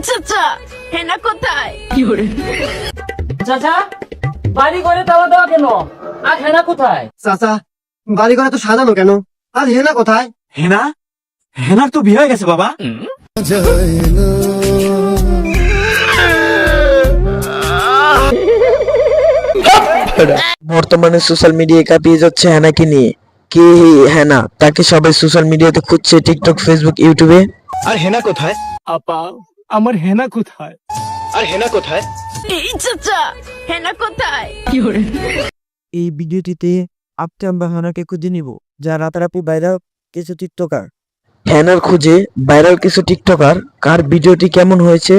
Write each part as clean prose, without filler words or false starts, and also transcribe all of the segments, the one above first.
চাচা হেনা কোথায়? চাচা বাড়ি ঘরে তালা দেওয়া কেন? আর হেনা কোথায়? চাচা বাড়ি ঘরে তো সাজানো কেন? আর হেনা কোথায়? হেনা হেনার তো বিয়ে হয়ে গেছে বাবা। বর্তমানে সোশ্যাল মিডিয়ায় কাঁপিয়ে যাচ্ছে হেনাকে নিয়ে। কে হেনা? তাকে সবাই সোশ্যাল মিডিয়াতে খুঁজছে, টিকটক, ফেসবুক, ইউটিউবে। আর হেনা কোথায়? আপা আমার হেনা কোথায়? আর হেনা কোথায়? এই চাচা হেনা কোথায়? এই ভিডিওটিতে আমরা হেনাকে খুঁজে নিব, যা রাতারাতি ভাইরাল কিছু টিকটকার। হেনার খুঁজে ভাইরাল কিছু টিকটকার কার ভিডিওটি কেমন হয়েছে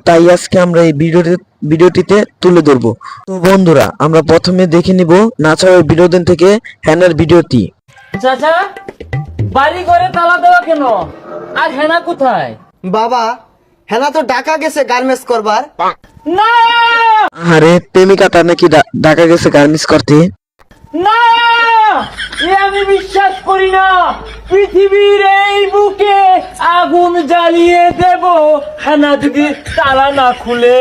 তাই আজকে আমরা এই ভিডিওটিতে তুলে ধরবো। তো বন্ধুরা, আমরা প্রথমে দেখে নিব নাচারের বিনোদন থেকে হেনার ভিডিওটি। চাচা বাড়ি ঘরে তালা দেওয়া কেন? আর হেনা কোথায়? বাবা হেনা তো ঢাকা গেছে গার্মেন্টস করবার। না আরে প্রেমিকাটা নাকি ঢাকা গেছে গার্মেন্টস করতে। না, এ আমি বিশ্বাস করি না। পৃথিবীর এই বুকে আগুন জ্বালিয়ে দেব হেনা যদি তালা না খুলে।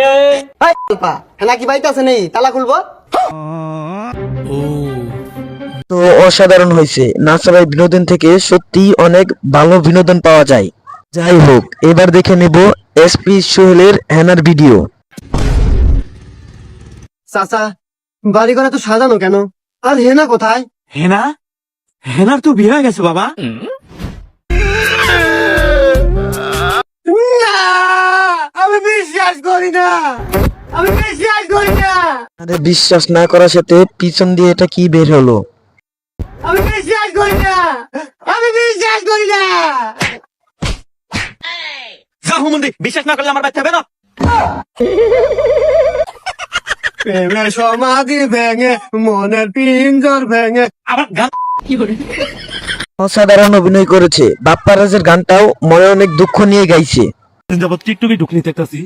হাই আলপা, হেনা কি বাড়িতে আছে নেই? তালা খুলবো। তো অসাধারণ হয়েছে। নাচারাই বিনোদন থেকে সত্যি অনেক ভালো বিনোদন পাওয়া যায়। যাই হোক, এবার দেখে নেব এসপি সোহেলের হেনার ভিডিও। চাচা বাড়ি ঘরে তো সাজানো কেন? আর হেনা কোথায়? হেনা হেনার তো বিয়ে হয়ে গেছে বাবা। না, আমি বিশ্বাস করি না, আমি বিশ্বাস করি না, আরে বিশ্বাস না করার সাথে পিছন দিয়ে এটা কি বের হলো? আমি বিশ্বাস করি না, আমি বিশ্বাস করি না। যা হুমুন্দি, বিশ্বাস না করলে আমার বাচ্চা হবে না। প্রেমের সমাধি ভেঙে মনের পিঞ্জর ভেঙে আবার গান অসাধারণ অভিনয় করেছে। বাপ্পারাজের গানটাও মনে অনেক দুঃখ নিয়ে গাইছে। যাবত টিকটকে ঢুকলি দেখতাছি,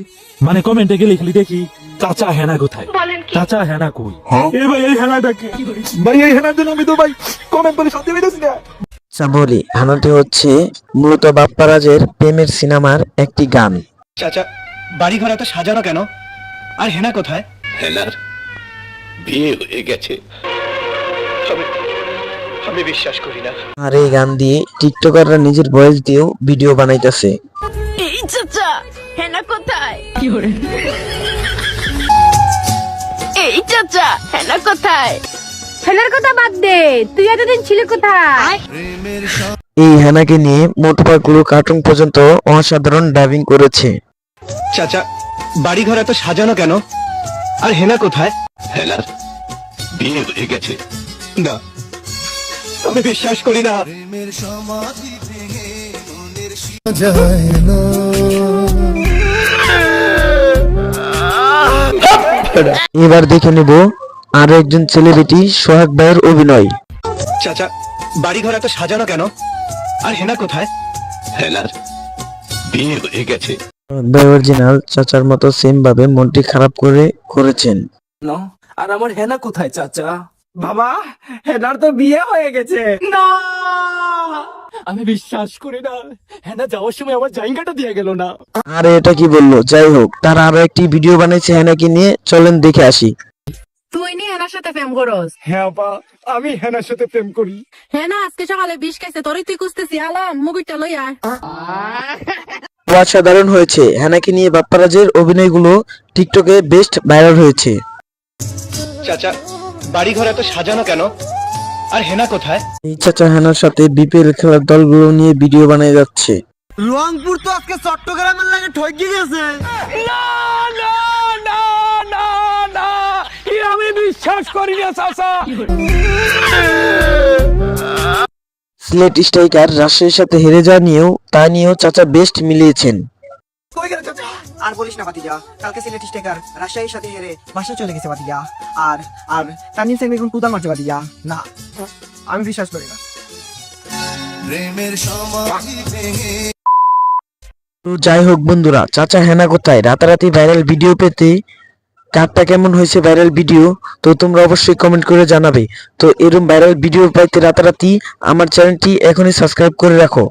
মানে কমেন্টে গেলে লিখলি দেখি চাচা হেনা কোথায়, চাচা হেনা কই? এ ভাই এই হেনাটাকে, ভাই এই হেনার জন্য আমি তো ভাই কমেন্ট করে শান্তি পাইতেছি না। বলি, হানাটি হচ্ছে মূলত বাপ্পারাজের প্রেমের সিনেমার একটি গান। চাচা বাড়ি ঘর এত সাজানো কেন? আর হেনা কোথায়? হেনার বিয়ে হয়ে গেছে। আমি বিশ্বাস করি না। আর এই গান দিয়ে টিকটকাররা নিজের ভয়েস দিয়েও ভিডিও বানাইতেছে। এই চাচা হেনা কোথায়? এই চাচা হেনা কোথায়? হেনার কথা বাদ দে, তুই এতদিন ছিলি কোথায়? এই হেনাকে নিয়ে মোটপাগুলো কার্টুন পর্যন্ত অসাধারণ ডাবিং করেছে। চাচা বাড়ি ঘর এত সাজানো কেন? আর হেনা কোথায়? হেনার বিয়ে হয়ে গেছে। না, আমি বিশ্বাস করি না। এবার দেখে নেব আরো একজন সেলিব্রিটি সোহাগ ভাইয়ের অভিনয়। চাচা বাড়ি ঘর এত সাজানো কেন? আর হেনা কোথায়? হেনার বিয়ে হয়ে গেছে। অরিজিনাল চাচার মতো সেম ভাবে মনটি খারাপ করেছেন। আর আমার হেনা কোথায় চাচা? বাবা হেনার তো বিয়ে হয়ে গেছে। না, আমি বিশ্বাস করি না। হেনা যাওয়ার সময় আমার জায়গাটা দিয়ে গেল না। আরে এটা কি বললো? যাই হোক, তারা আরো একটি ভিডিও বানাইছে হেনাকে নিয়ে, চলেন দেখে আসি। তুই নি হেনার সাথে প্রেম করস? হ্যাঁ আপা, আমি হেনার সাথে প্রেম করি। হেনা আজকে সকালে বিষ খাইছে, তোরই তুই খুঁজতেছি। আলাম মুগুরটা লই আয়। অসাধারণ হয়েছে। হেনাকে নিয়ে বাপ্পারাজের অভিনয়গুলো টিকটকে বেস্ট ভাইরাল হয়েছে। চাচা বাড়ি ঘর এত সাজানো কেন? আর হেনা কোথায়? এই চাচা হেনার সাথে বিপিএল খেলার দলগুলো নিয়ে ভিডিও বানাই যাচ্ছে। রংপুর তো আজকে চট্টগ্রামের লাগে ঠকি গেছে। না না না না না, আমি বিশ্বাস করি না চাচা। সিলেট স্ট্রাইকার রাজশাহীর সাথে হেরে যাওয়া নিয়েও চাচা বেস্ট মিলিয়েছেন। আর বলিস না ভাতিজা, কালকে সিলেট স্টেকার রাজশাহীর সাথে হেরে বাসায় চলে গেছে ভাতিজা। আর আর তানজিম সাকিব এখন কুদাল মারছে ভাতিজা। না, আমি বিশ্বাস করি না। তো যাই হোক বন্ধুরা, চাচা হেনা কোথায় রাতারাতি ভাইরাল ভিডিও পেতে কারটা কেমন হয়েছে ভাইরাল ভিডিও, তো তোমরা অবশ্যই কমেন্ট করে জানাবে। তো এরকম ভাইরাল ভিডিও পাইতে রাতারাতি আমার চ্যানেলটি এখনই সাবস্ক্রাইব করে রাখো।